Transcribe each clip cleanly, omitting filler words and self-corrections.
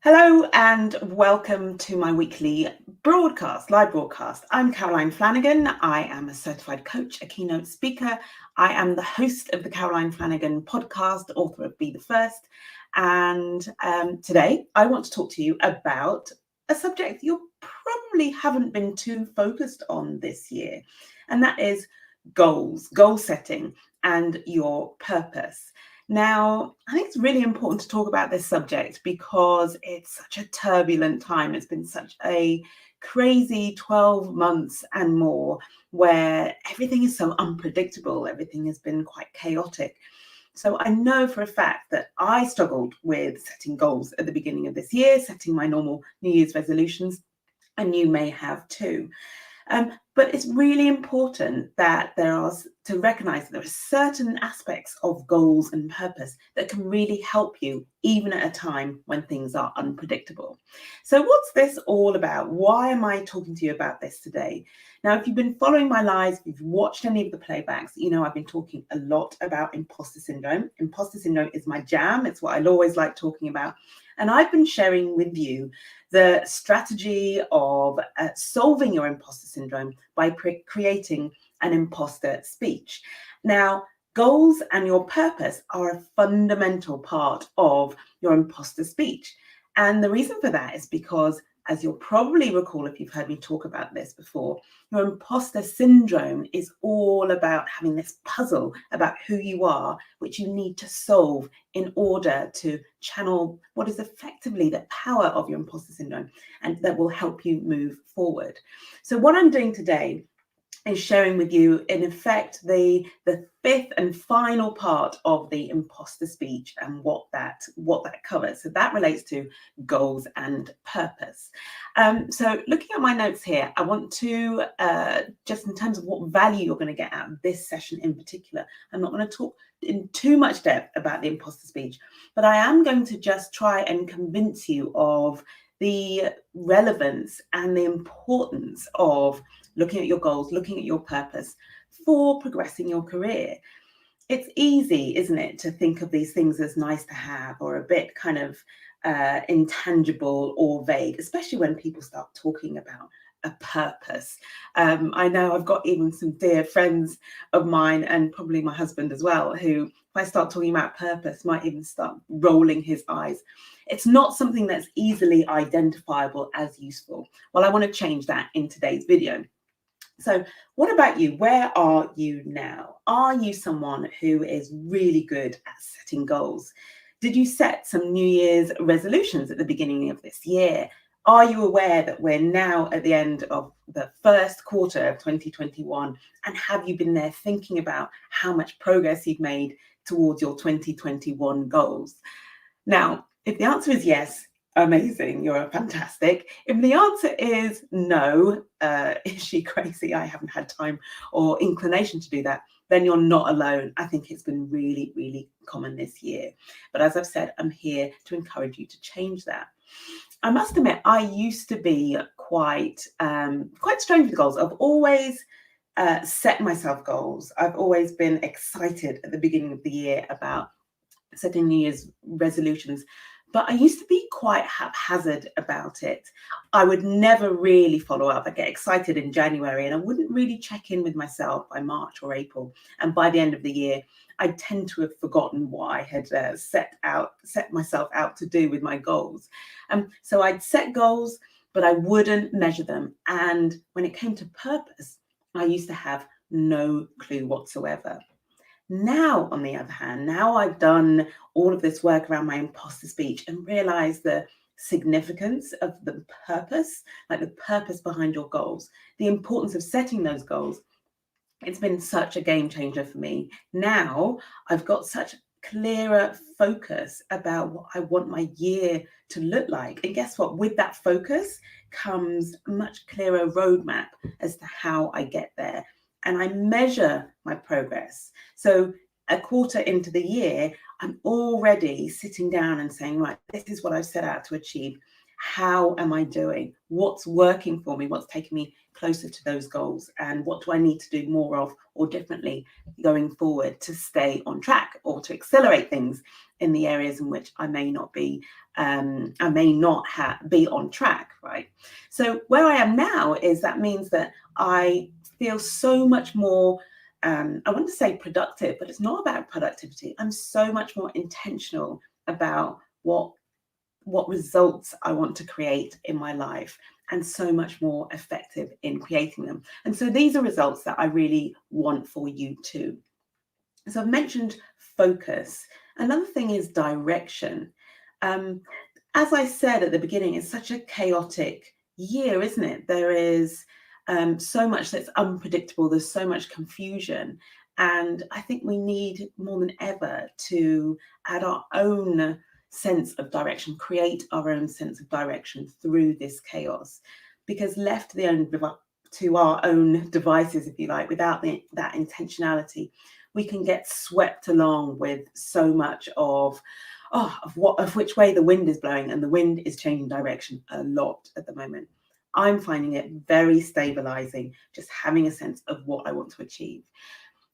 Hello and welcome to my weekly live broadcast. I'm Caroline Flanagan. I am a certified coach, a keynote speaker. I am the host of the Caroline Flanagan podcast, author of Be the First. And today I want to talk to you about a subject you probably haven't been too focused on this year, and that is goal setting and your purpose. Now, I think it's really important to talk about this subject because it's such a turbulent time. It's been such a crazy 12 months and more where everything is so unpredictable. Everything has been quite chaotic. So I know for a fact that I struggled with setting goals at the beginning of this year, setting my normal New Year's resolutions, and you may have too. But it's really important that to recognize that there are certain aspects of goals and purpose that can really help you, even at a time when things are unpredictable. So what's this all about? Why am I talking to you about this today? Now, if you've been following my lives, if you've watched any of the playbacks, you know I've been talking a lot about imposter syndrome. Imposter syndrome is my jam. It's what I'll always like talking about. And I've been sharing with you the strategy of solving your imposter syndrome by creating an imposter speech. Now, goals and your purpose are a fundamental part of your imposter speech. And the reason for that is because, as you'll probably recall if you've heard me talk about this before, your imposter syndrome is all about having this puzzle about who you are, which you need to solve in order to channel what is effectively the power of your imposter syndrome, and that will help you move forward. So what I'm doing today is sharing with you, in effect, the fifth and final part of the imposter speech and what that covers. So that relates to goals and purpose. So looking at my notes here, I want to, just in terms of what value you're going to get out of this session in particular, I'm not going to talk in too much depth about the imposter speech, but I am going to just try and convince you of the relevance and the importance of looking at your goals, looking at your purpose for progressing your career. It's easy, isn't it, to think of these things as nice to have or a bit kind of intangible or vague, especially when people start talking about a purpose. I know I've got even some dear friends of mine, and probably my husband as well, who, if I start talking about purpose, might even start rolling his eyes. It's not something that's easily identifiable as useful. Well, I want to change that in today's video. So what about you? Where are you now? Are you someone who is really good at setting goals? Did you set some New Year's resolutions at the beginning of this year? Are you aware that we're now at the end of the first quarter of 2021? And have you been there thinking about how much progress you've made towards your 2021 goals? Now, if the answer is yes, amazing, you're fantastic. If the answer is no, is she crazy? I haven't had time or inclination to do that, then you're not alone. I think it's been really, really common this year. But as I've said, I'm here to encourage you to change that. I must admit, I used to be quite strange with goals. I've always set myself goals. I've always been excited at the beginning of the year about setting New Year's resolutions, but I used to be quite haphazard about it. I would never really follow up. I'd get excited in January and I wouldn't really check in with myself by March or April. And by the end of the year, I'd tend to have forgotten what I had set myself out to do with my goals. So I'd set goals, but I wouldn't measure them. And when it came to purpose, I used to have no clue whatsoever. Now, on the other hand, now I've done all of this work around my imposter speech and realized the significance of the purpose, like the purpose behind your goals, the importance of setting those goals. It's been such a game changer for me. Now I've got such clearer focus about what I want my year to look like. And guess what? With that focus comes a much clearer roadmap as to how I get there. And I measure my progress. So a quarter into the year, I'm already sitting down and saying, right, this is what I've set out to achieve. How am I doing? What's working for me? What's taking me closer to those goals? And what do I need to do more of or differently going forward to stay on track or to accelerate things in the areas in which I may not be be on track, right? So where I am now is that means that I feel so much more I want to say productive, but it's not about productivity. I'm so much more intentional about what results I want to create in my life, and so much more effective in creating them. And so these are results that I really want for you too. So I've mentioned focus. Another thing is direction. As I said at the beginning, it's such a chaotic year, isn't it? There is so much that's unpredictable. There's so much confusion. And I think we need more than ever to add our own sense of direction, create our own sense of direction through this chaos. Because left to our own devices, if you like, without that intentionality, we can get swept along with so much of which way the wind is blowing, and the wind is changing direction a lot at the moment. I'm finding it very stabilizing, just having a sense of what I want to achieve.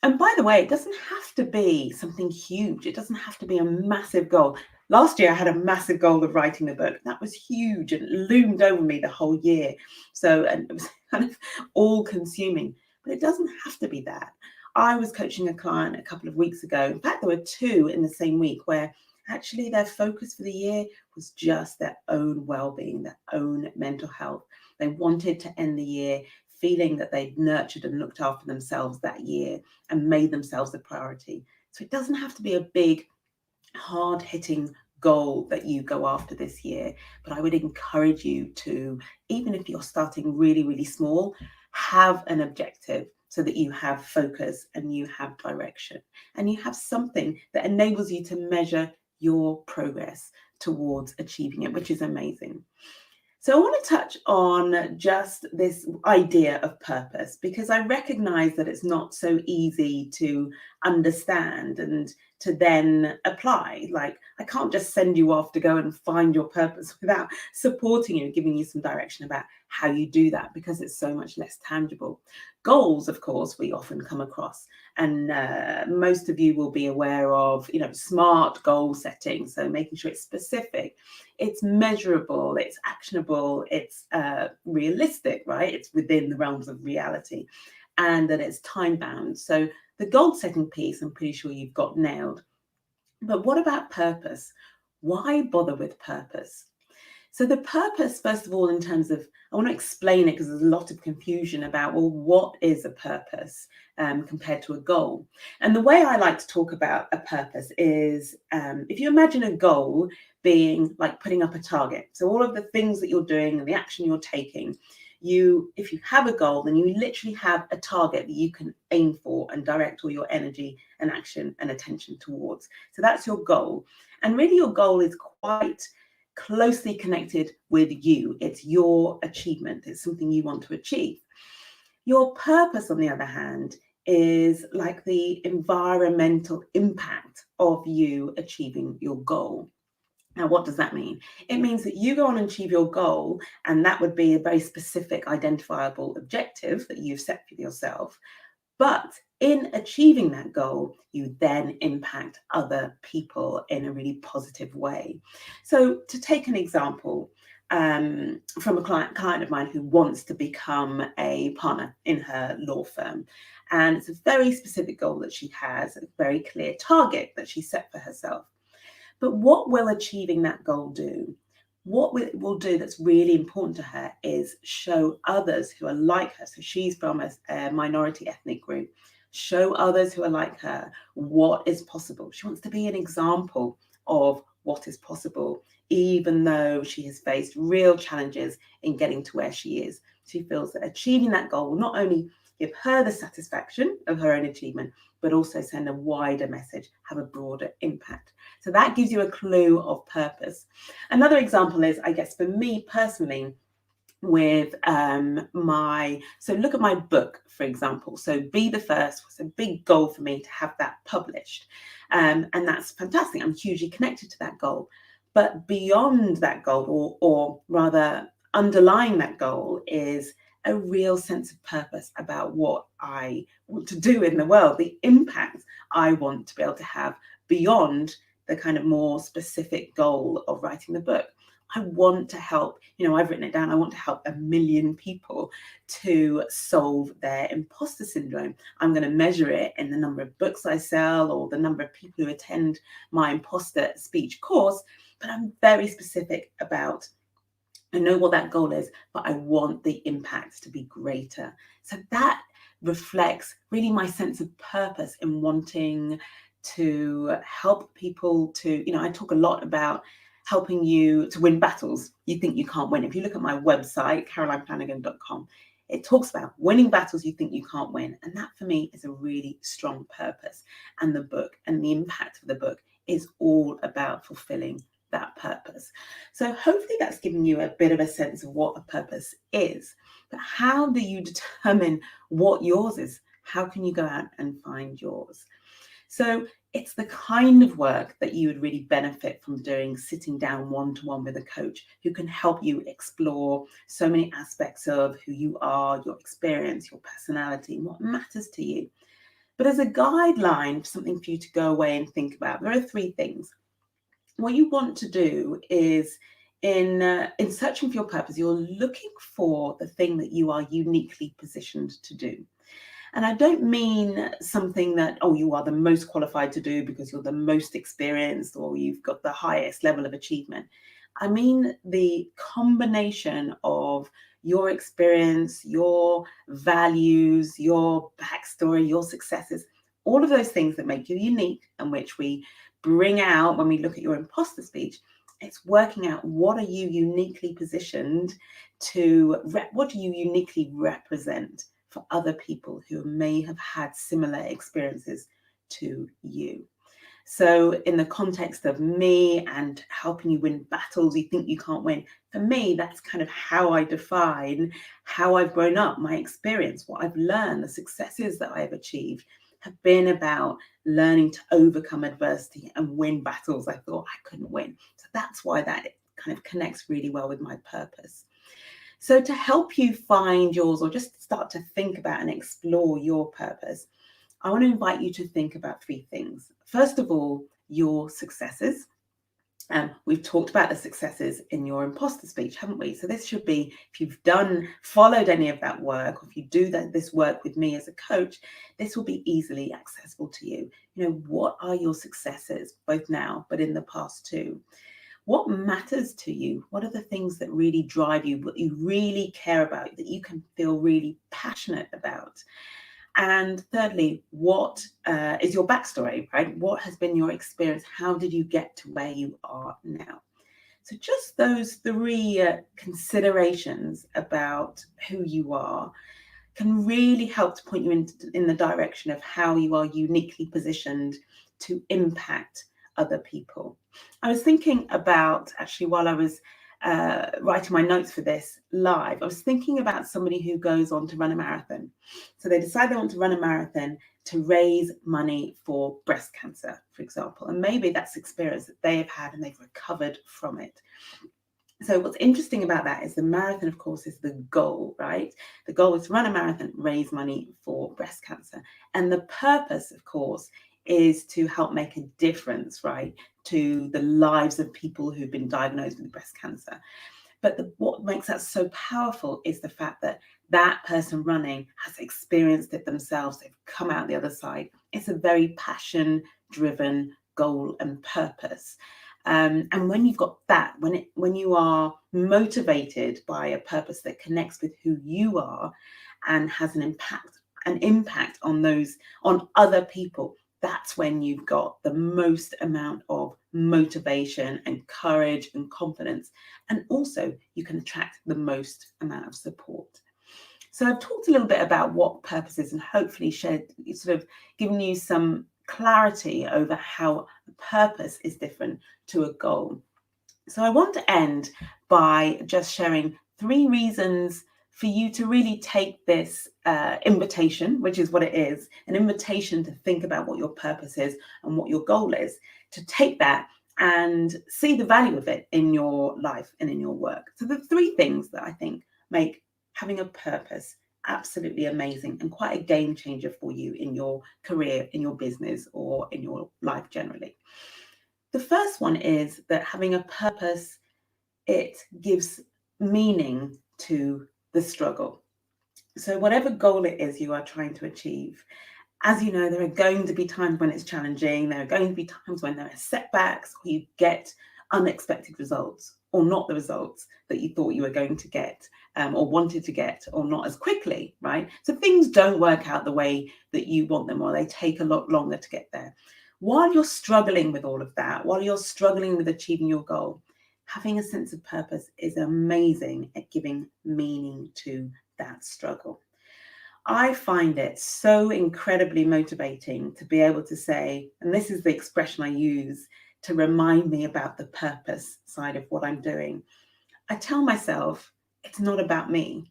And by the way, it doesn't have to be something huge. It doesn't have to be a massive goal. Last year, I had a massive goal of writing a book. That was huge and it loomed over me the whole year. And it was kind of all consuming, but it doesn't have to be that. I was coaching a client a couple of weeks ago. In fact, there were two in the same week where actually their focus for the year was just their own well-being, their own mental health. They wanted to end the year feeling that they'd nurtured and looked after themselves that year and made themselves a priority. So it doesn't have to be a big, hard-hitting goal that you go after this year, but I would encourage you to, even if you're starting really, really small, have an objective so that you have focus and you have direction and you have something that enables you to measure your progress towards achieving it, which is amazing. So I want to touch on just this idea of purpose, because I recognize that it's not so easy to understand and to then apply. Like, I can't just send you off to go and find your purpose without supporting you and giving you some direction about how you do that, because it's so much less tangible. Goals, of course, we often come across, and most of you will be aware of, SMART goal setting. So making sure it's specific, it's measurable, it's actionable, it's realistic, right? It's within the realms of reality, and that it's time bound. So the goal setting piece, I'm pretty sure you've got nailed. But what about purpose? Why bother with purpose? So the purpose, first of all, in terms of, I want to explain it because there's a lot of confusion about, well, what is a purpose compared to a goal? And the way I like to talk about a purpose is, if you imagine a goal being like putting up a target. So all of the things that you're doing and the action you're taking, if you have a goal, then you literally have a target that you can aim for and direct all your energy and action and attention towards. So that's your goal. And really your goal is quite closely connected with you. It's your achievement. It's something you want to achieve. Your purpose, on the other hand, is like the environmental impact of you achieving your goal. Now, what does that mean? It means that you go on and achieve your goal, and that would be a very specific, identifiable objective that you've set for yourself. But in achieving that goal, you then impact other people in a really positive way. So to take an example from a client of mine who wants to become a partner in her law firm, and it's a very specific goal that she has, a very clear target that she set for herself. But what will achieving that goal do? What it will do that's really important to her is show others who are like her. So she's from a minority ethnic group. Show others who are like her what is possible. She wants to be an example of what is possible, even though she has faced real challenges in getting to where she is. She feels that achieving that goal will not only give her the satisfaction of her own achievement, but also send a wider message, have a broader impact. So that gives you a clue of purpose. Another example is, I guess, for me personally, with so look at my book, for example. So Be the First was a big goal for me to have that published. And that's fantastic. I'm hugely connected to that goal. But beyond that goal, or rather underlying that goal, is a real sense of purpose about what I want to do in the world, the impact I want to be able to have beyond the kind of more specific goal of writing the book. I want to help, I've written it down, I want to help 1 million people to solve their imposter syndrome. I'm going to measure it in the number of books I sell or the number of people who attend my imposter speech course, but I'm very specific about, I know what that goal is, but I want the impact to be greater. So that reflects really my sense of purpose in wanting to help people to, I talk a lot about helping you to win battles you think you can't win. If you look at my website, carolineflanagan.com, it talks about winning battles you think you can't win. And that for me is a really strong purpose. And the book and the impact of the book is all about fulfilling that purpose. So hopefully that's given you a bit of a sense of what a purpose is. But how do you determine what yours is? How can you go out and find yours? So it's the kind of work that you would really benefit from doing, sitting down one-to-one with a coach who can help you explore so many aspects of who you are, your experience, your personality, and what matters to you. But as a guideline, something for you to go away and think about, there are 3 things. What you want to do is, in searching for your purpose, you're looking for the thing that you are uniquely positioned to do. And I don't mean something that, you are the most qualified to do because you're the most experienced or you've got the highest level of achievement. I mean the combination of your experience, your values, your backstory, your successes, all of those things that make you unique and which we bring out when we look at your imposter speech. It's working out what are you uniquely positioned to, what do you uniquely represent for other people who may have had similar experiences to you. So in the context of me and helping you win battles you think you can't win, for me, that's kind of how I define how I've grown up, my experience, what I've learned, the successes that I've achieved have been about learning to overcome adversity and win battles I thought I couldn't win. So that's why that kind of connects really well with my purpose. So to help you find yours, or just start to think about and explore your purpose, I want to invite you to think about 3 things. First of all, your successes. We've talked about the successes in your imposter speech, haven't we? So this should be, if you've followed any of that work, or if you do this work with me as a coach, this will be easily accessible to you. What are your successes, both now, but in the past too? What matters to you? What are the things that really drive you, what you really care about, that you can feel really passionate about? And thirdly, what is your backstory, right? What has been your experience? How did you get to where you are now? So just those 3 considerations about who you are can really help to point you in the direction of how you are uniquely positioned to impact other people. I was thinking about, actually, while I was writing my notes for this live, I was thinking about somebody who goes on to run a marathon. So they decide they want to run a marathon to raise money for breast cancer, for example. And maybe that's experience that they have had and they've recovered from it. So what's interesting about that is the marathon, of course, is the goal, right? The goal is to run a marathon, raise money for breast cancer. And the purpose, of course, is to help make a difference, right, to the lives of people who've been diagnosed with breast cancer. But what makes that so powerful is the fact that that person running has experienced it themselves. They've come out the other side. It's a very passion-driven goal and purpose. And when you've got that, when you are motivated by a purpose that connects with who you are and has an impact on other people, that's when you've got the most amount of motivation and courage and confidence. And also you can attract the most amount of support. So I've talked a little bit about what purpose is and hopefully given you some clarity over how a purpose is different to a goal. So I want to end by just sharing 3 reasons for you to really take this invitation, which is what it is, an invitation to think about what your purpose is and what your goal is, to take that and see the value of it in your life and in your work. So the three things that I think make having a purpose absolutely amazing and quite a game changer for you in your career, in your business, or in your life generally. The first one is that having a purpose, it gives meaning to the struggle. So whatever goal it is you are trying to achieve, as you know, there are going to be times when it's challenging. There are going to be times when there are setbacks, or you get unexpected results, or not the results that you thought you were going to get, or wanted to get, or not as quickly, right? So things don't work out the way that you want them, or they take a lot longer to get there. While you're struggling with all of that, while you're struggling with achieving your goal, having a sense of purpose is amazing at giving meaning to that struggle. I find it so incredibly motivating to be able to say, and this is the expression I use to remind me about the purpose side of what I'm doing. I tell myself, it's not about me.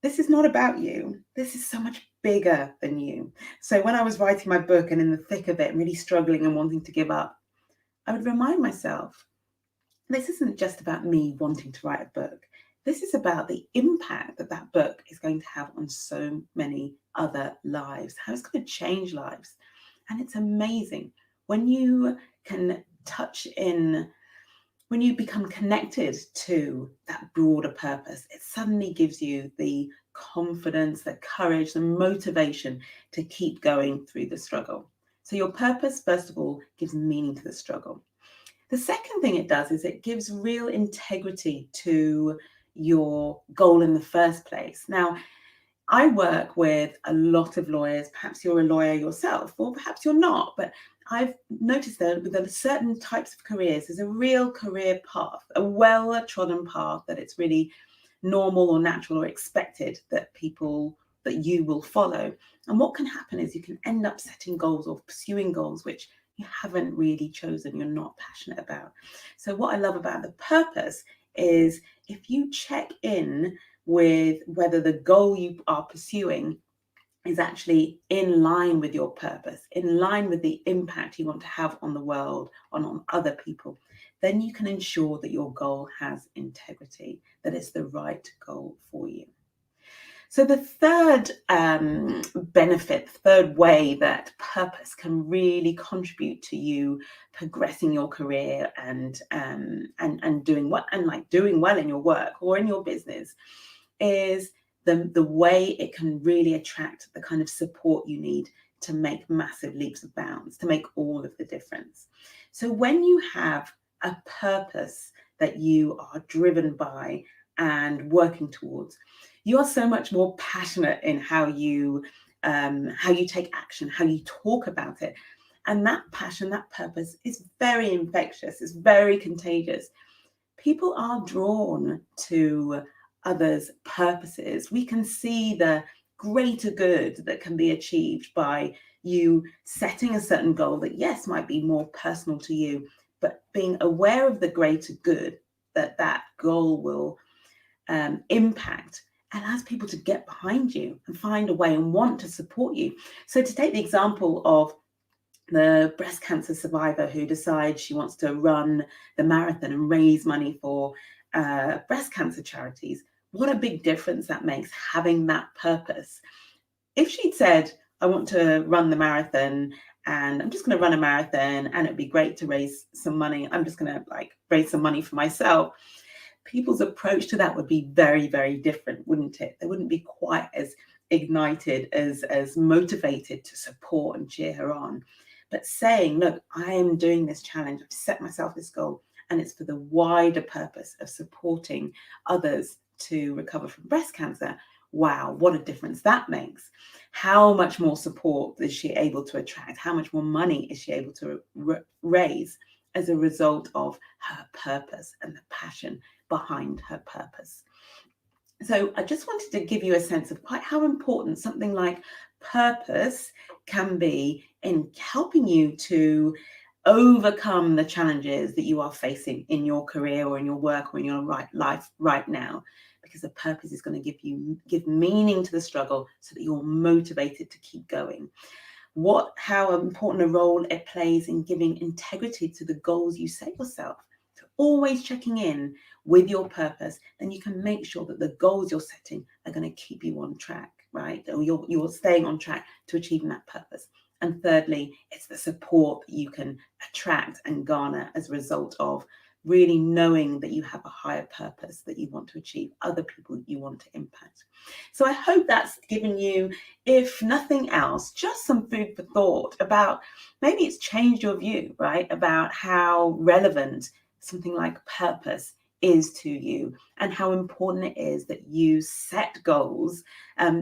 This is not about you. This is so much bigger than you. So when I was writing my book and in the thick of it, really struggling and wanting to give up, I would remind myself, this isn't just about me wanting to write a book. This is about the impact that that book is going to have on so many other lives, how it's going to change lives. And it's amazing when you can when you become connected to that broader purpose, it suddenly gives you the confidence, the courage, the motivation to keep going through the struggle. So your purpose, first of all, gives meaning to the struggle. The second thing it does is it gives real integrity to your goal in the first place. Now, I work with a lot of lawyers. Perhaps you're a lawyer yourself, or perhaps you're not, but I've noticed that with certain types of careers, there's a real career path, a well-trodden path that it's really normal or natural or expected that you will follow. And what can happen is you can end up setting goals or pursuing goals which you haven't really chosen, you're not passionate about. So what I love about the purpose is if you check in with whether the goal you are pursuing is actually in line with your purpose, in line with the impact you want to have on the world, on other people, then you can ensure that your goal has integrity, that it's the right goal for you. So the third benefit, the third way that purpose can really contribute to you progressing your career and doing well in your work or in your business is the way it can really attract the kind of support you need to make massive leaps of bounds, to make all of the difference. So when you have a purpose that you are driven by and working towards, you are so much more passionate in how you take action, how you talk about it. And that passion, that purpose is very infectious, it's very contagious. People are drawn to others' purposes. We can see the greater good that can be achieved by you setting a certain goal that, yes, might be more personal to you, but being aware of the greater good that that goal will impact, allows people to get behind you and find a way and want to support you. So to take the example of the breast cancer survivor who decides she wants to run the marathon and raise money for breast cancer charities, what a big difference that makes, having that purpose. If she'd said, I want to run the marathon and I'm just going to run a marathon and it'd be great to raise some money, I'm just going to raise some money for myself, people's approach to that would be very, very different, wouldn't it? They wouldn't be quite as ignited, as motivated to support and cheer her on. But saying, look, I am doing this challenge, I've set myself this goal, and it's for the wider purpose of supporting others to recover from breast cancer. Wow, what a difference that makes. How much more support is she able to attract? How much more money is she able to raise as a result of her purpose and the passion behind her purpose? So I just wanted to give you a sense of quite how important something like purpose can be in helping you to overcome the challenges that you are facing in your career or in your work or in your life right now, because the purpose is going to give meaning to the struggle so that you're motivated to keep going. how important a role it plays in giving integrity to the goals you set yourself. So always checking in with your purpose, then you can make sure that the goals you're setting are going to keep you on track, right? Or you're staying on track to achieving that purpose. And thirdly, it's the support that you can attract and garner as a result of really knowing that you have a higher purpose that you want to achieve, other people you want to impact. So I hope that's given you, if nothing else, just some food for thought about, maybe it's changed your view, right, about how relevant something like purpose is to you, and how important it is that you set goals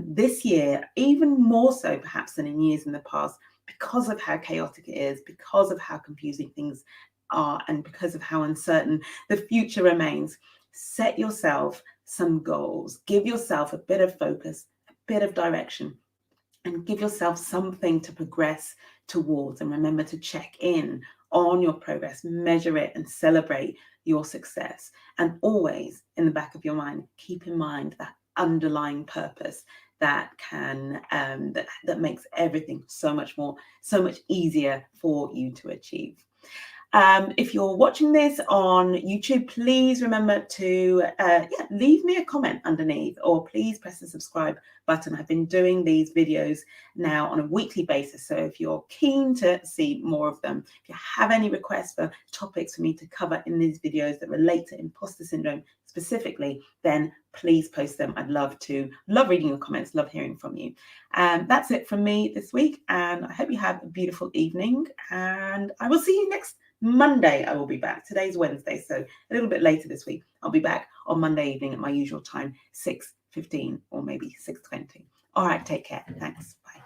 this year, even more so perhaps than in years in the past, because of how chaotic it is, because of how confusing things are, and because of how uncertain the future remains. Set yourself some goals, give yourself a bit of focus, a bit of direction, and give yourself something to progress towards. And remember to check in on your progress, measure it, and celebrate your success. And always in the back of your mind, keep in mind that underlying purpose that can that makes everything so much easier for you to achieve. If you're watching this on YouTube, please remember to leave me a comment underneath, or please press the subscribe button. I've been doing these videos now on a weekly basis, so if you're keen to see more of them, if you have any requests for topics for me to cover in these videos that relate to imposter syndrome specifically, then please post them. I'd love reading your comments, love hearing from you. That's it from me this week, and I hope you have a beautiful evening, and I will see you next Monday. I will be back. Today's Wednesday, so a little bit later this week. I'll be back on Monday evening at my usual time, 6:15 or maybe 6:20. All right, take care. Thanks. Bye.